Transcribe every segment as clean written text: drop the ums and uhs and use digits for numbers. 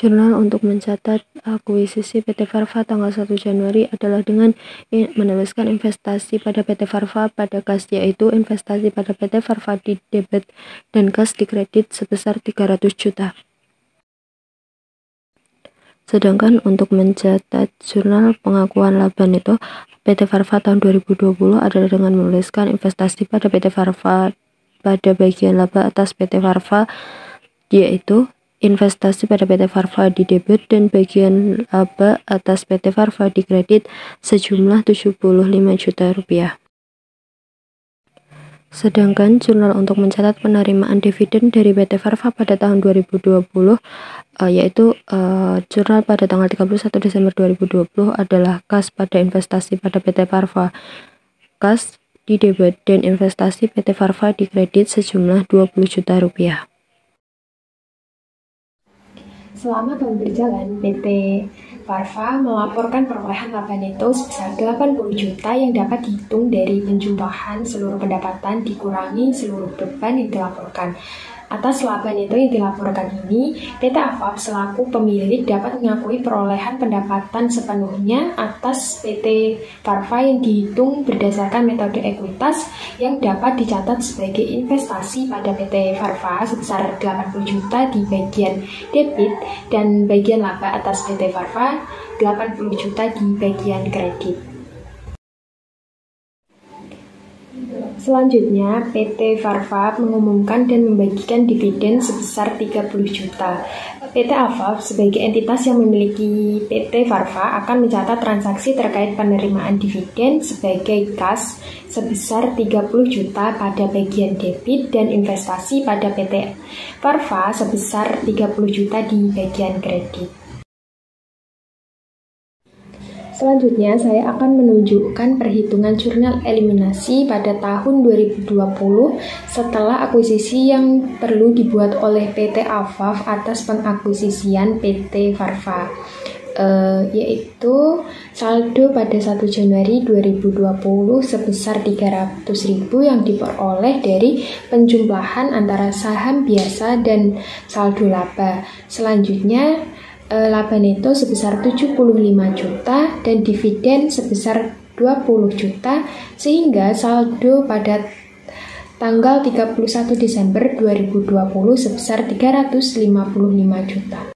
jurnal untuk mencatat akuisisi PT Farva tanggal 1 Januari adalah dengan menuliskan investasi pada PT Farva pada kas, yaitu investasi pada PT Farva di debit dan kas di kredit sebesar 300 juta. Sedangkan untuk mencatat jurnal pengakuan laba neto PT Farva tahun 2020 adalah dengan menuliskan investasi pada PT Farva pada bagian laba atas PT Farva, yaitu investasi pada PT Farva di debit dan bagian laba atas PT Farva di kredit sejumlah 75 juta rupiah. Sedangkan jurnal untuk mencatat penerimaan dividen dari PT Farva pada tahun 2020 yaitu jurnal pada tanggal 31 Desember 2020 adalah kas pada investasi pada PT Farva, kas di debit dan investasi PT Farva di kredit sejumlah 20 juta rupiah. Selama tahun berjalan, PT Farva melaporkan perolehan laba neto sebesar 80 juta yang dapat dihitung dari penjumlahan seluruh pendapatan dikurangi seluruh beban yang dilaporkan. Atas laba neto yang dilaporkan ini, PT AFAF selaku pemilik dapat mengakui perolehan pendapatan sepenuhnya atas PT Farva yang dihitung berdasarkan metode ekuitas yang dapat dicatat sebagai investasi pada PT Farva sebesar 80 juta di bagian debit dan bagian laba atas PT Farva 80 juta di bagian kredit. Selanjutnya, PT Farva mengumumkan dan membagikan dividen sebesar 30 juta. PT AFAF sebagai entitas yang memiliki PT Farva akan mencatat transaksi terkait penerimaan dividen sebagai kas sebesar 30 juta pada bagian debit dan investasi pada PT Farva sebesar 30 juta di bagian kredit. Selanjutnya, saya akan menunjukkan perhitungan jurnal eliminasi pada tahun 2020 setelah akuisisi yang perlu dibuat oleh PT AFAF atas pengakuisisian PT Farva, yaitu saldo pada 1 Januari 2020 sebesar 300.000 yang diperoleh dari penjumlahan antara saham biasa dan saldo laba. Selanjutnya, laba neto sebesar 75 juta dan dividen sebesar 20 juta sehingga saldo pada tanggal 31 Desember 2020 sebesar 355 juta.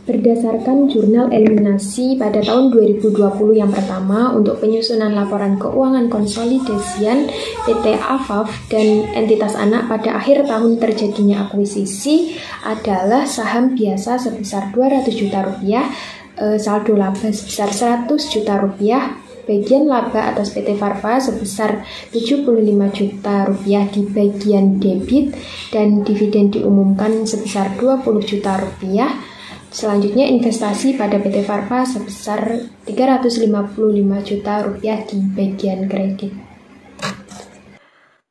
Berdasarkan jurnal eliminasi pada tahun 2020 yang pertama untuk penyusunan laporan keuangan konsolidasian PT AFAF dan entitas anak pada akhir tahun terjadinya akuisisi adalah saham biasa sebesar 200 juta rupiah, saldo laba sebesar 100 juta rupiah, bagian laba atas PT Farva sebesar 75 juta rupiah di bagian debit dan dividen diumumkan sebesar 20 juta rupiah. Selanjutnya investasi pada PT Farva sebesar 355 juta rupiah di bagian kredit.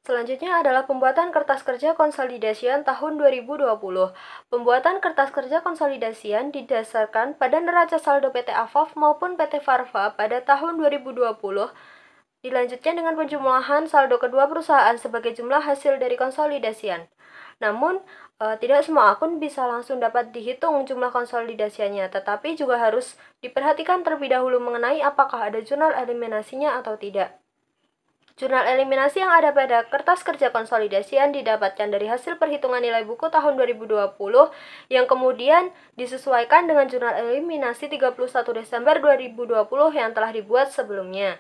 Selanjutnya adalah pembuatan kertas kerja konsolidasian tahun 2020. Pembuatan kertas kerja konsolidasian didasarkan pada neraca saldo PT AFAF maupun PT Farva pada tahun 2020. Dilanjutkan dengan penjumlahan saldo kedua perusahaan sebagai jumlah hasil dari konsolidasian. Namun, tidak semua akun bisa langsung dapat dihitung jumlah konsolidasiannya, tetapi juga harus diperhatikan terlebih dahulu mengenai apakah ada jurnal eliminasinya atau tidak. Jurnal eliminasi yang ada pada kertas kerja konsolidasian didapatkan dari hasil perhitungan nilai buku tahun 2020 yang kemudian disesuaikan dengan jurnal eliminasi 31 Desember 2020 yang telah dibuat sebelumnya.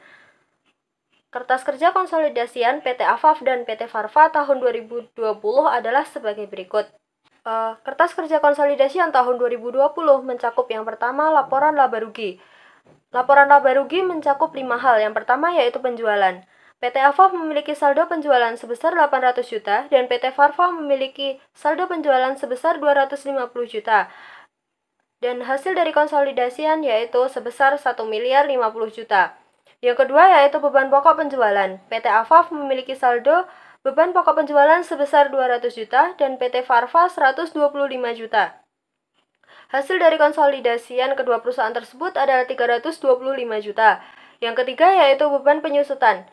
Kertas kerja konsolidasian PT AFAF dan PT Farva tahun 2020 adalah sebagai berikut. Kertas kerja konsolidasian tahun 2020 mencakup yang pertama laporan laba rugi. Laporan laba rugi mencakup 5 hal. Yang pertama yaitu penjualan. PT AFAF memiliki saldo penjualan sebesar 800 juta dan PT Farva memiliki saldo penjualan sebesar 250 juta. Dan hasil dari konsolidasian yaitu sebesar 1 miliar 50 juta. Yang kedua yaitu beban pokok penjualan. PT AFAF memiliki saldo beban pokok penjualan sebesar 200 juta dan PT Farva 125 juta. Hasil dari konsolidasian kedua perusahaan tersebut adalah 325 juta. Yang ketiga yaitu beban penyusutan.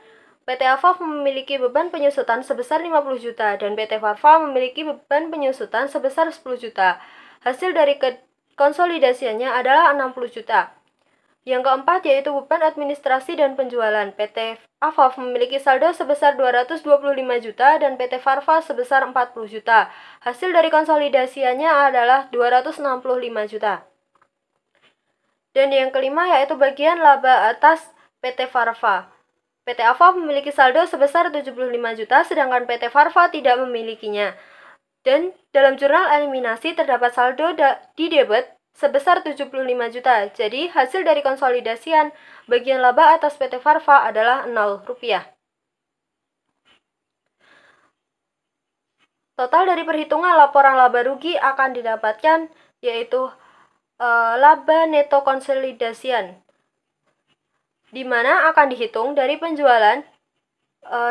PT AFAF memiliki beban penyusutan sebesar 50 juta dan PT Farva memiliki beban penyusutan sebesar 10 juta. Hasil dari konsolidasiannya adalah 60 juta. Yang keempat yaitu beban administrasi dan penjualan. PT AFAF memiliki saldo sebesar 225 juta dan PT Farva sebesar 40 juta. Hasil dari konsolidasiannya adalah 265 juta. Dan yang kelima yaitu bagian laba atas PT Farva. PT AFAF memiliki saldo sebesar 75 juta sedangkan PT Farva tidak memilikinya. Dan dalam jurnal eliminasi terdapat saldo di debit sebesar 75 juta. Jadi, hasil dari konsolidasian bagian laba atas PT Farva adalah 0 rupiah. Total dari perhitungan laporan laba rugi akan didapatkan yaitu laba neto konsolidasian, di mana akan dihitung dari penjualan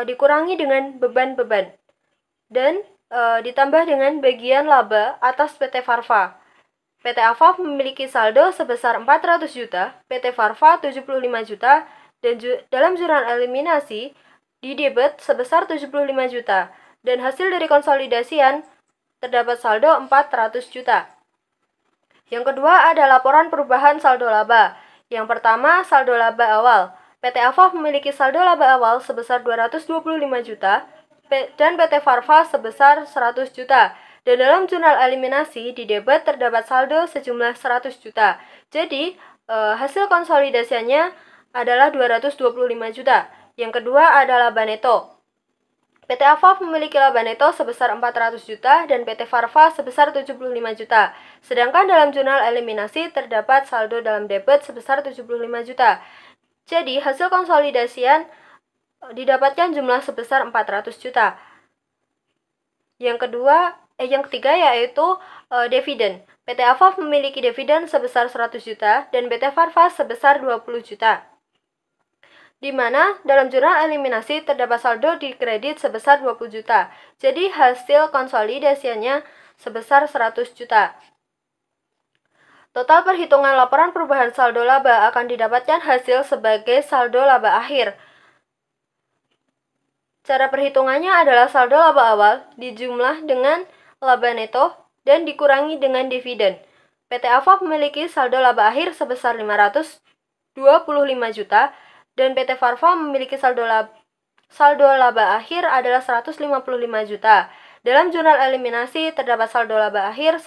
dikurangi dengan beban-beban dan ditambah dengan bagian laba atas PT Farva. PT AFAF memiliki saldo sebesar 400 juta, PT Farva 75 juta, dan dalam jurnal eliminasi di debit sebesar 75 juta, dan hasil dari konsolidasian terdapat saldo 400 juta. Yang kedua ada laporan perubahan saldo laba. Yang pertama, saldo laba awal. PT AFAF memiliki saldo laba awal sebesar 225 juta, dan PT Farva sebesar 100 juta. Dan dalam jurnal eliminasi di debit terdapat saldo sejumlah 100 juta. Jadi, hasil konsolidasiannya adalah 225 juta. Yang kedua adalah laba neto. PT AFAF memiliki laba neto sebesar 400 juta dan PT Farva sebesar 75 juta. Sedangkan dalam jurnal eliminasi terdapat saldo dalam debit sebesar 75 juta. Jadi, hasil konsolidasian didapatkan jumlah sebesar 400 juta. Yang ketiga yaitu dividen. PT AFAF memiliki dividen sebesar 100 juta dan PT Farva sebesar 20 juta. Di mana dalam jurnal eliminasi terdapat saldo di kredit sebesar 20 juta. Jadi hasil konsolidasiannya sebesar 100 juta. Total perhitungan laporan perubahan saldo laba akan didapatkan hasil sebagai saldo laba akhir. Cara perhitungannya adalah saldo laba awal dijumlah dengan laba neto dan dikurangi dengan dividen. PT AFAF memiliki saldo laba akhir sebesar 525 juta dan PT Farva memiliki saldo laba akhir adalah 155 juta. Dalam jurnal eliminasi terdapat saldo laba akhir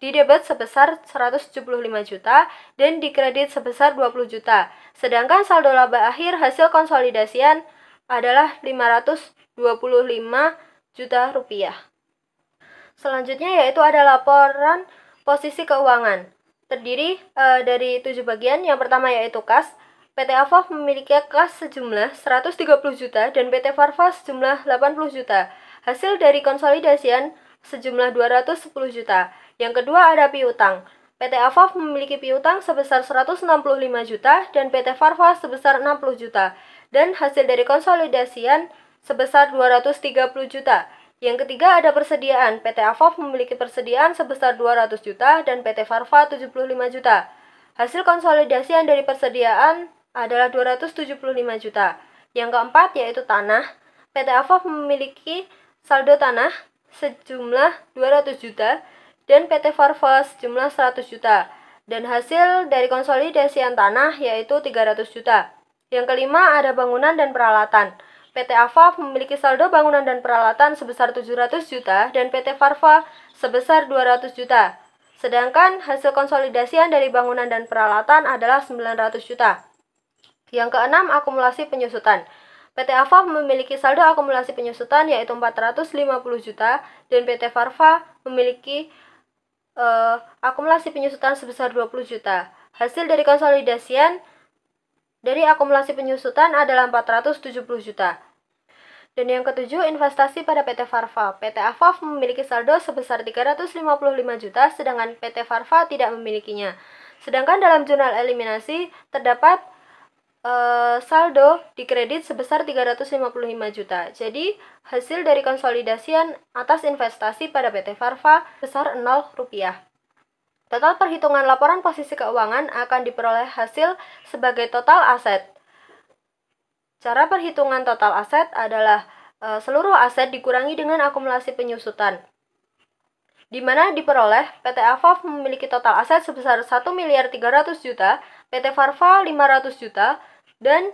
di debit sebesar 175 juta dan di kredit sebesar 20 juta. Sedangkan saldo laba akhir hasil konsolidasian adalah 525 juta rupiah. Selanjutnya yaitu ada laporan posisi keuangan. Terdiri dari 7 bagian. Yang pertama yaitu kas. PT AFAF memiliki kas sejumlah 130 juta dan PT Farva sejumlah 80 juta. Hasil dari konsolidasian sejumlah 210 juta. Yang kedua ada piutang. PT AFAF memiliki piutang sebesar 165 juta dan PT Farva sebesar 60 juta. Dan hasil dari konsolidasian sebesar 230 juta. Yang ketiga ada persediaan. PT AFAF memiliki persediaan sebesar 200 juta dan PT Farva 75 juta. Hasil konsolidasian dari persediaan adalah 275 juta. Yang keempat yaitu tanah. PT AFAF memiliki saldo tanah sejumlah 200 juta dan PT Farva sejumlah 100 juta. Dan hasil dari konsolidasian tanah yaitu 300 juta. Yang kelima ada bangunan dan peralatan. PT AFAF memiliki saldo bangunan dan peralatan sebesar 700 juta dan PT Farva sebesar 200 juta. Sedangkan hasil konsolidasian dari bangunan dan peralatan adalah 900 juta. Yang keenam, akumulasi penyusutan. PT AFAF memiliki saldo akumulasi penyusutan yaitu 450 juta dan PT Farva memiliki akumulasi penyusutan sebesar 20 juta. Hasil dari konsolidasian dari akumulasi penyusutan adalah 470 juta. Dan yang ketujuh, investasi pada PT Farva. PT AFAF memiliki saldo sebesar 355 juta, sedangkan PT Farva tidak memilikinya. Sedangkan dalam jurnal eliminasi terdapat saldo di kredit sebesar 355 juta. Jadi, hasil dari konsolidasian atas investasi pada PT Farva besar 0 rupiah. Total perhitungan laporan posisi keuangan akan diperoleh hasil sebagai total aset. Cara perhitungan total aset adalah seluruh aset dikurangi dengan akumulasi penyusutan. di mana diperoleh PT Afaf memiliki total aset sebesar 1.300.000.000, PT Farva 500 juta, dan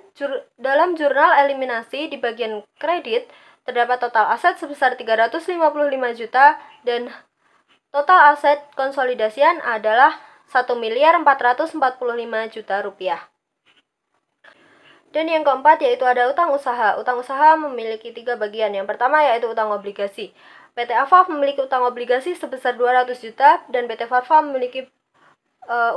dalam jurnal eliminasi di bagian kredit terdapat total aset sebesar 355 juta dan total aset konsolidasian adalah 1.445 juta rupiah. Dan yang keempat yaitu ada utang usaha. Utang usaha memiliki 3 bagian. Yang pertama yaitu utang obligasi. PT Afaf memiliki utang obligasi sebesar 200 juta dan PT Farva memiliki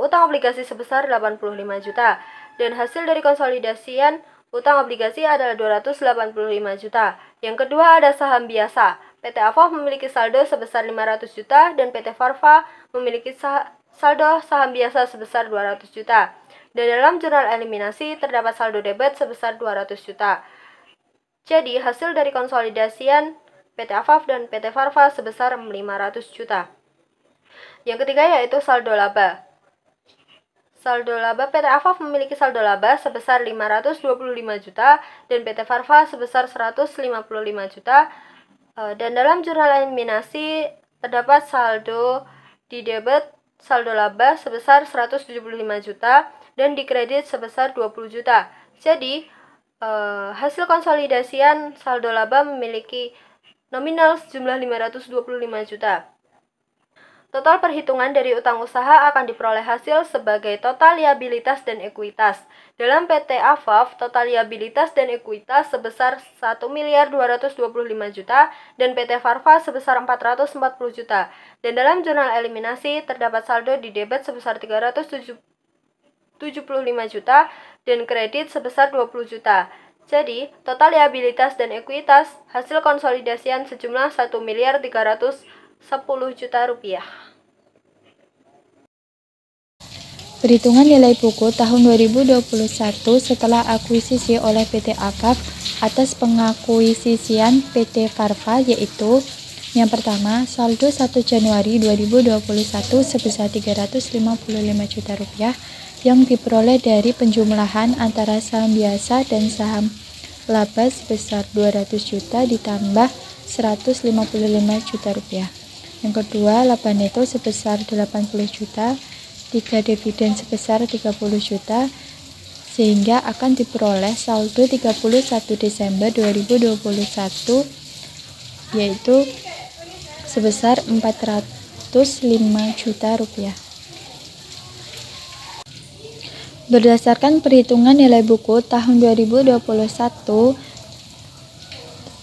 utang obligasi sebesar 85 juta. Dan hasil dari konsolidasian utang obligasi adalah 285 juta. Yang kedua ada saham biasa. PT Afaf memiliki saldo sebesar 500 juta dan PT Farva memiliki saldo saham biasa sebesar 200 juta. Dan dalam jurnal eliminasi terdapat saldo debit sebesar 200 juta. Jadi hasil dari konsolidasian PT Afaf dan PT Farva sebesar 500 juta. Yang ketiga yaitu saldo laba. Saldo laba PT Afaf memiliki saldo laba sebesar 525 juta dan PT Farva sebesar 155 juta. Dan dalam jurnal eliminasi terdapat saldo di debit saldo laba sebesar 175 juta dan di kredit sebesar 20 juta. Jadi hasil konsolidasian saldo laba memiliki nominal sejumlah 525 juta. Total perhitungan dari utang usaha akan diperoleh hasil sebagai total liabilitas dan ekuitas. Dalam PT Afaf, total liabilitas dan ekuitas sebesar 1.225 juta dan PT Farva sebesar 440 juta. Dan dalam jurnal eliminasi terdapat saldo di debit sebesar 375 juta dan kredit sebesar 20 juta. Jadi, total liabilitas dan ekuitas hasil konsolidasian sejumlah 1.310 juta rupiah. Perhitungan nilai buku tahun 2021 setelah akuisisi oleh PT Afaf atas pengakuisisian PT Farva yaitu yang pertama, saldo 1 Januari 2021 sebesar 355 juta rupiah yang diperoleh dari penjumlahan antara saham biasa dan saham laba sebesar 200 juta ditambah 155 juta rupiah. Yang kedua, laba neto sebesar 80 juta, 3 dividen sebesar 30 juta, sehingga akan diperoleh saldo 31 Desember 2021 yaitu sebesar 405 juta rupiah. Berdasarkan perhitungan nilai buku tahun 2021,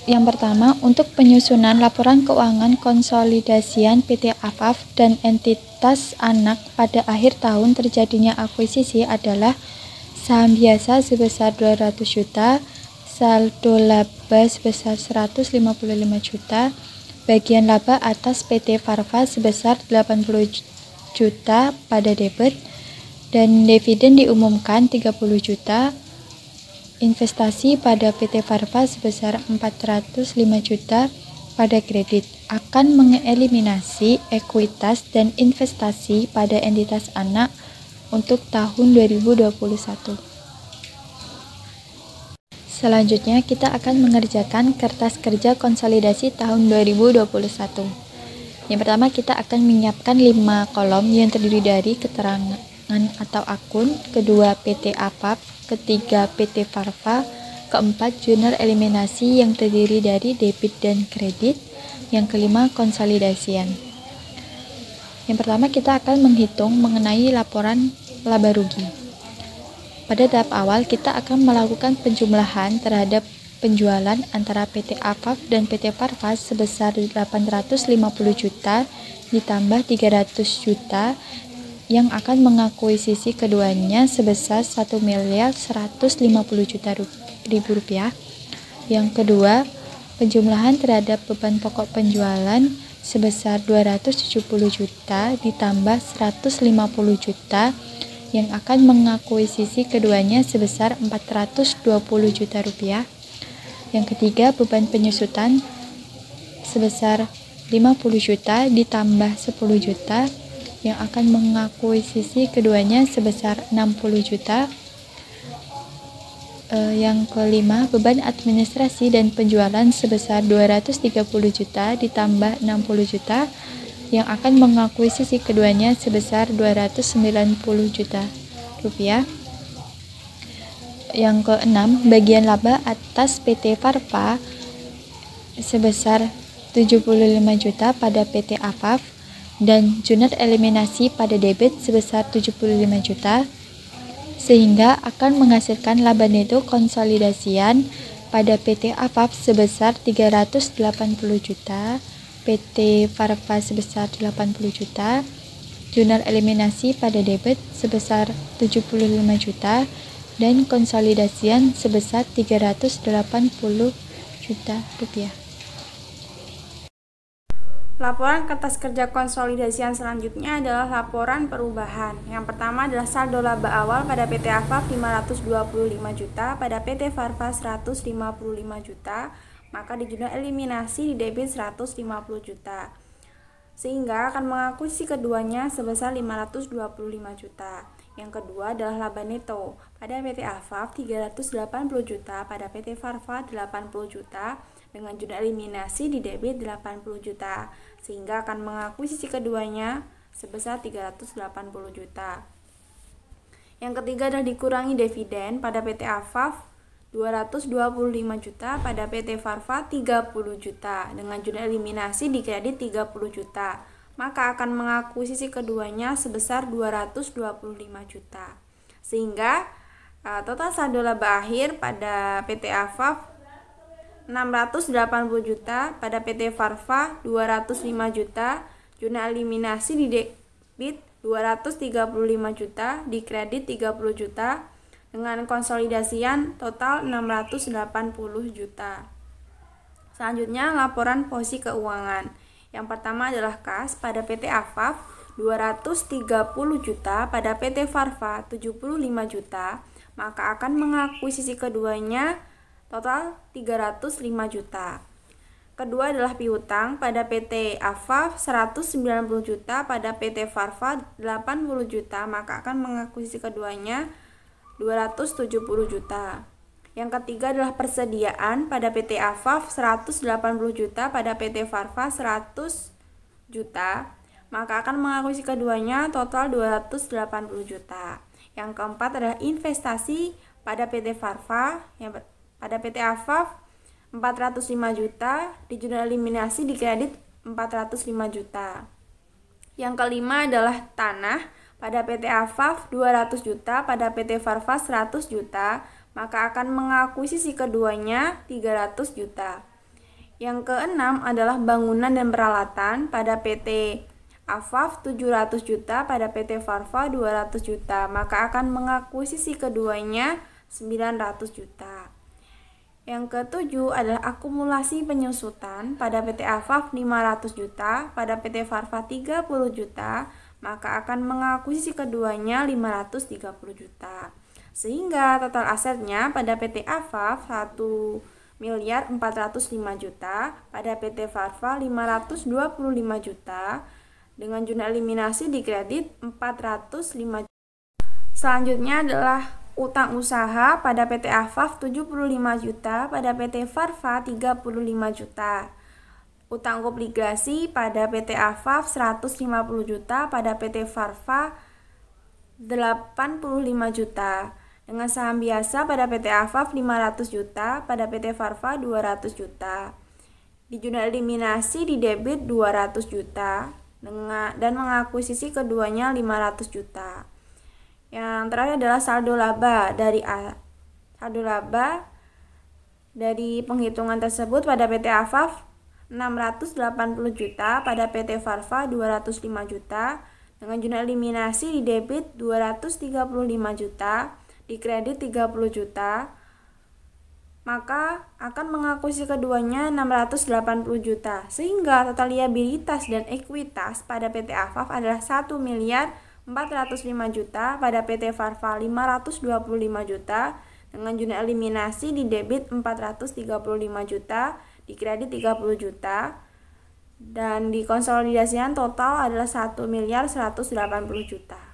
yang pertama, untuk penyusunan laporan keuangan konsolidasian PT Afaf dan entitas anak pada akhir tahun terjadinya akuisisi adalah saham biasa sebesar 200 juta, saldo laba sebesar 155 juta, bagian laba atas PT Farva sebesar 80 juta pada debit, dan dividen diumumkan 30 juta, investasi pada PT Farva sebesar 405 juta pada kredit akan mengeliminasi ekuitas dan investasi pada entitas anak untuk tahun 2021. Selanjutnya kita akan mengerjakan kertas kerja konsolidasi tahun 2021. Yang pertama kita akan menyiapkan 5 kolom yang terdiri dari keterangan atau akun, kedua PT Afaf, ketiga PT Farva, keempat jurnal eliminasi yang terdiri dari debit dan kredit, yang kelima konsolidasian. Yang pertama kita akan menghitung mengenai laporan laba rugi. Pada tahap awal kita akan melakukan penjumlahan terhadap penjualan antara PT Afaf dan PT Farva sebesar 850 juta ditambah 300 juta yang akan mengakuisisi keduanya sebesar 1.150 juta rupiah. Yang kedua, penjumlahan terhadap beban pokok penjualan sebesar 270 juta ditambah 150 juta yang akan mengakuisisi keduanya sebesar 420 juta rupiah. Yang ketiga, beban penyusutan sebesar 50 juta ditambah 10 juta yang akan mengakuisisi keduanya sebesar 60 juta. Yang kelima, beban administrasi dan penjualan sebesar 230 juta ditambah 60 juta yang akan mengakuisisi keduanya sebesar 290 juta rupiah. Yang keenam, bagian laba atas PT Farva sebesar 75 juta pada PT Afaf dan jurnal eliminasi pada debit sebesar 75 juta, sehingga akan menghasilkan laba neto konsolidasian pada PT Afaf sebesar 380 juta, PT Farva sebesar 80 juta, jurnal eliminasi pada debit sebesar 75 juta, dan konsolidasian sebesar 380 juta rupiah. Laporan kertas kerja konsolidasian selanjutnya adalah laporan perubahan. Yang pertama adalah saldo laba awal pada PT Afaf 525 juta, pada PT Farva 155 juta, maka di jurnal eliminasi di debit 150 juta. Sehingga akan mengakuisisi keduanya sebesar 525 juta. Yang kedua adalah laba neto. Pada PT Afaf 380 juta, pada PT Farva 80 juta, dengan jurnal eliminasi di debit 80 juta. Sehingga akan mengakuisisi keduanya sebesar 380 juta. Yang ketiga adalah dikurangi dividen. Pada PT Afaf 225 juta, pada PT Farva 30 juta, dengan jurnal eliminasi di kredit 30 juta. Maka akan mengakuisisi keduanya sebesar 225 juta. Sehingga total saldo laba akhir pada PT Afaf 680 juta, pada PT Farva 205 juta, jurnal eliminasi di debit 235 juta, di kredit 30 juta, dengan konsolidasian total 680 juta. Selanjutnya laporan posisi keuangan. Yang pertama adalah kas. Pada PT Afaf 230 juta, pada PT Farva 75 juta, maka akan mengakuisisi keduanya total 305 juta. Kedua adalah piutang. Pada PT Afaf 190 juta, pada PT Farva 80 juta, maka akan mengakuisisi keduanya 270 juta. Yang ketiga adalah persediaan. Pada PT Afaf 180 juta, pada PT Farva 100 juta, maka akan mengakuisisi keduanya total 280 juta. Yang keempat adalah investasi. Pada PT Farva, pada PT Afaf 405 juta, di jurnal eliminasi di kredit 405 juta. Yang kelima adalah tanah. Pada PT Afaf 200 juta, pada PT Farva 100 juta, maka akan mengakuisisi keduanya 300 juta. Yang keenam adalah bangunan dan peralatan. Pada PT Afaf 700 juta, pada PT Farva 200 juta, maka akan mengakuisisi keduanya 900 juta. Yang ketujuh adalah akumulasi penyusutan. Pada PT Afaf 500 juta, pada PT Farva 30 juta, maka akan mengakuisisi keduanya 530 juta. Sehingga total asetnya pada PT Afaf 1.405 juta, pada PT Farva 525 juta, dengan jurnal eliminasi di kredit 405 juta. Selanjutnya adalah utang usaha. Pada PT Afaf 75 juta, pada PT Farva 35 juta. Utang obligasi. Pada PT Afaf 150 juta, pada PT Farva 85 juta. Dengan saham biasa pada PT Afaf 500 juta, pada PT Farva 200 juta. Di jurnal eliminasi di debit 200 juta dan mengakuisisi keduanya 500 juta. Yang terakhir adalah saldo laba. Dari penghitungan tersebut pada PT Afaf 680 juta, pada PT Farva 205 juta, dengan jurnal eliminasi di debit 235 juta, di kredit 30 juta, maka akan mengakuisisi keduanya 680 juta. Sehingga total liabilitas dan ekuitas pada PT Afaf adalah 1.405 juta, pada PT Farva 525 juta, dengan jurnal eliminasi di debit 435 juta, di kredit 30 juta, dan di konsolidasian total adalah 1.180 juta.